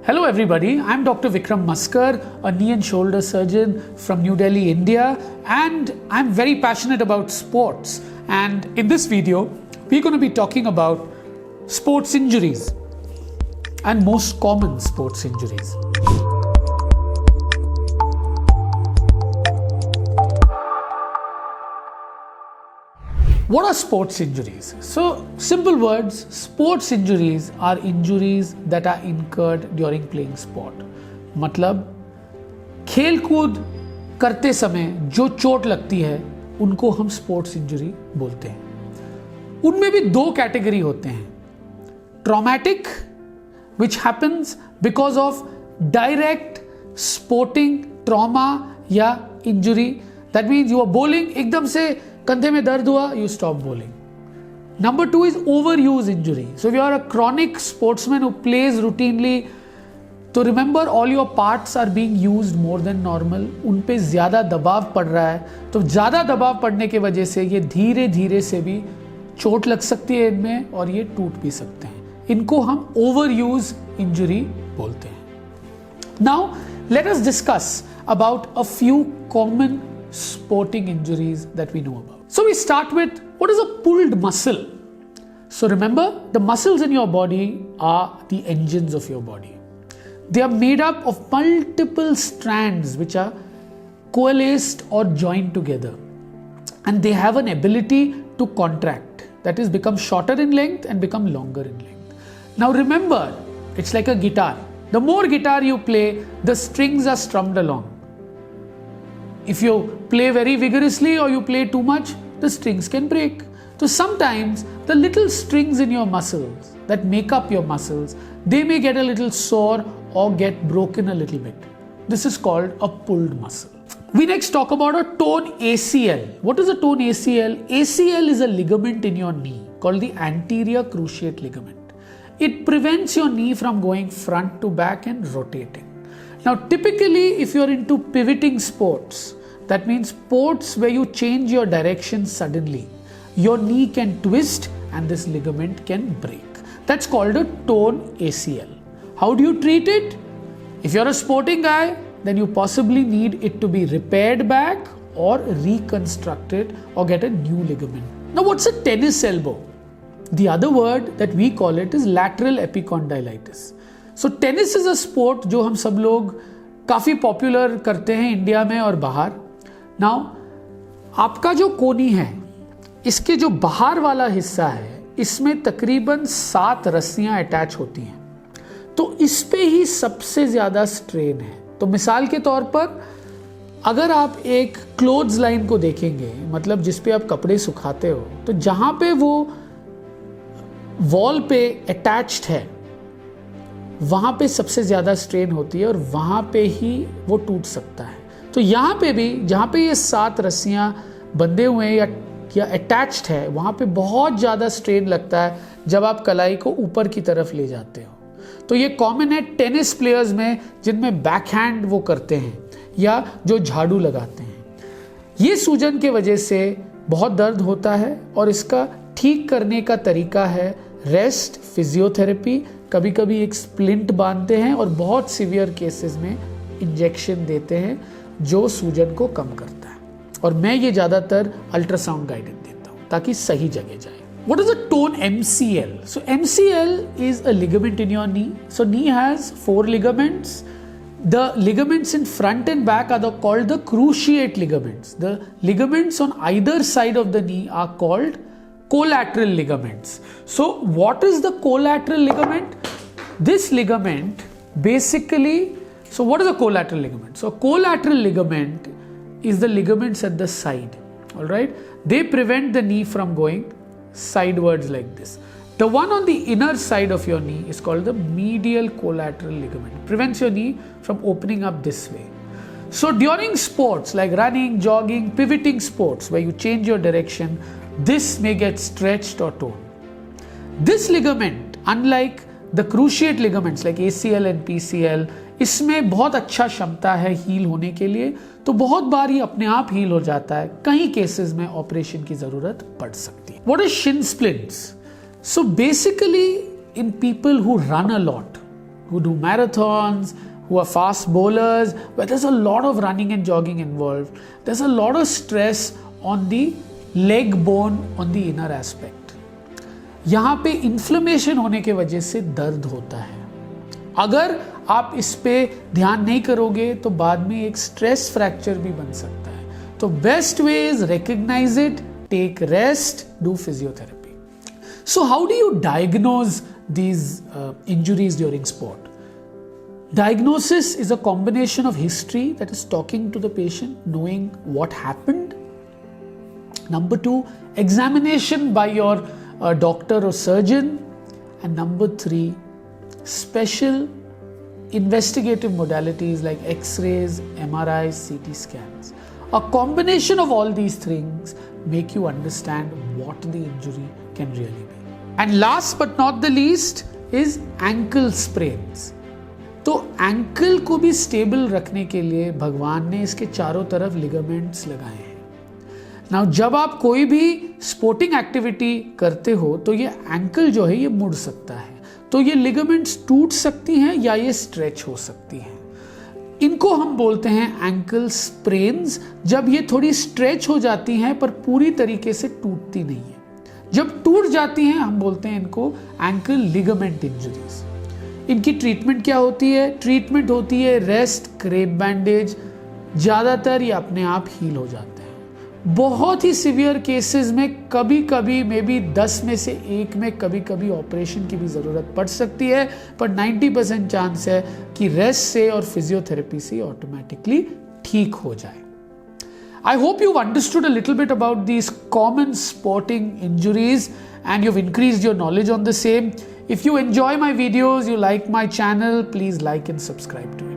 Hello everybody, I'm Dr. Vikram Maskar, a knee and shoulder surgeon from New Delhi, India, and I'm very passionate about sports. And in this video, we're going to be talking about sports injuries and most common sports injuries. What are sports injuries? So, simple words, sports injuries are injuries that are incurred during playing sport. मतलब खेल कूद करते समय जो चोट लगती है उनको हम स्पोर्ट्स इंजरी बोलते हैं. उनमें भी दो कैटेगरी होते हैं. Traumatic which happens because of direct sporting trauma या injury. That means you are bowling, एकदम से कंधे में दर्द हुआ, you stop bowling. Number two is overuse injury. So if you are a chronic sportsman who plays routinely, तो remember all your parts are being used more than normal. उन पे ज़्यादा दबाव पड़ रहा है, तो ज़्यादा दबाव पड़ने की वजह से ये धीरे धीरे से भी चोट लग सकती है इनमें और ये टूट भी सकते हैं. इनको हम overuse injury बोलते हैं. Now let us discuss about a few common sporting injuries that we know about. So we start with, what is a pulled muscle? So remember, the muscles in your body are the engines of your body. They are made up of multiple strands which are coalesced or joined together, and they have an ability to contract, that is, become shorter in length and become longer in length. Now remember, it's like a guitar. The more guitar you play, the strings are strummed along. If you play very vigorously or you play too much, the strings can break. So sometimes the little strings in your muscles that make up your muscles, they may get a little sore or get broken a little bit. This is called a pulled muscle. We next talk about a torn ACL. What is a torn ACL? ACL is a ligament in your knee called the anterior cruciate ligament. It prevents your knee from going front to back and rotating. Now typically if you're into pivoting sports, that means sports where you change your direction suddenly, your knee can twist and this ligament can break. That's called a torn ACL. How do you treat it? If you're a sporting guy, then you possibly need it to be repaired back or reconstructed or get a new ligament. Now what's a tennis elbow? The other word that we call it is lateral epicondylitis. So tennis is a sport जो हम सब लोग काफ़ी popular करते हैं India में और बाहर. Now आपका जो कोनी है, इसके जो बाहर वाला हिस्सा है, इसमें तकरीबन 7 रस्सियां अटैच होती हैं. तो इस पे ही सबसे ज़्यादा स्ट्रेन है. तो मिसाल के तौर पर अगर आप एक क्लोथ्स लाइन को देखेंगे, मतलब जिस पे आप कपड़े सुखाते हो, तो जहाँ पे वो वॉल पे अटैच्ड है वहाँ पे सबसे ज़्यादा स्ट्रेन होती है और वहाँ पे ही वो टूट सकता है. तो यहाँ पे भी जहाँ पे ये 7 रस्सियाँ बंधे हुए हैं या अटैच्ड है, वहाँ पे बहुत ज़्यादा स्ट्रेन लगता है जब आप कलाई को ऊपर की तरफ ले जाते हो. तो ये कॉमन है टेनिस प्लेयर्स में जिनमें बैकहैंड वो करते हैं या जो झाड़ू लगाते हैं. ये सूजन के वजह से बहुत दर्द होता है और इसका ठीक करने का तरीका है रेस्ट, फिजियोथेरेपी, कभी कभी एक स्प्लिंट बांधते हैं और बहुत सीवियर केसेस में इंजेक्शन देते हैं जो सूजन को कम करता है. और मैं ये ज़्यादातर अल्ट्रासाउंड गाइडेड देता हूँ ताकि सही जगह जाए. What is a torn MCL? So MCL is a ligament in your knee. So knee has 4 ligaments. The ligaments in front and back are called the cruciate ligaments. The ligaments on either side of the knee are called collateral ligaments. So what is the collateral ligament? This ligament basically, so what is a collateral ligament? So a collateral ligament is the ligaments at the side. All right, they prevent the knee from going sidewards like this. The one on the inner side of your knee is called the medial collateral ligament. It prevents your knee from opening up this way. So during sports like running, jogging, pivoting sports where you change your direction, this may get stretched or torn. This ligament, unlike the cruciate ligaments like ACL and PCL, इसमें बहुत अच्छा क्षमता है heal होने के लिए. तो बहुत बार ये अपने आप हील हो जाता है. कई केसेस में ऑपरेशन की जरूरत पड़ सकती है. What is shin splints? So basically in people who run a lot, who do marathons, who are fast bowlers, where there's a lot of running and jogging involved. There's a lot of stress on the leg bone on the inner aspect. यहाँ पे inflammation होने के वजह से दर्द होता है. अगर आप इस पे ध्यान नहीं करोगे तो बाद में एक स्ट्रेस फ्रैक्चर भी बन सकता है. तो best way is recognize it, take rest, do physiotherapy. So how do you diagnose these injuries during sport? Diagnosis is a combination of history, that is talking to the patient, knowing what happened. Number 2, examination by your doctor or surgeon. And number 3, special investigative modalities like X-rays, MRIs, CT scans. A combination of all these things make you understand what the injury can really be. And last but not the least is ankle sprains. तो ankle को भी stable रखने के लिए भगवान ने इसके चारों तरफ लिगामेंट्स लगाए हैं. नाउ जब आप कोई भी स्पोर्टिंग एक्टिविटी करते हो तो ये एंकल जो है ये मुड़ सकता है. तो ये लिगामेंट्स टूट सकती हैं या ये स्ट्रेच हो सकती हैं. इनको हम बोलते हैं एंकल स्प्रेन्स. जब ये थोड़ी स्ट्रेच हो जाती हैं पर पूरी तरीके से टूटती नहीं है. जब टूट जाती हैं हम बोलते हैं इनको एंकल लिगामेंट इंजरीज. इनकी ट्रीटमेंट क्या होती है? ट्रीटमेंट होती है रेस्ट, क्रेप बैंडेज. ज़्यादातर ये अपने आप हील हो जाते हैं. बहुत ही सीवियर केसेस में कभी कभी मे बी 10 में से 1 में कभी कभी ऑपरेशन की भी ज़रूरत पड़ सकती है. पर 90% चांस है कि रेस्ट से और फिजियोथेरेपी से ऑटोमेटिकली ठीक हो जाए. I hope you've understood a little bit about these common sporting injuries and you've increased your knowledge on the same. If you enjoy my videos, you like my channel, please like and subscribe to it.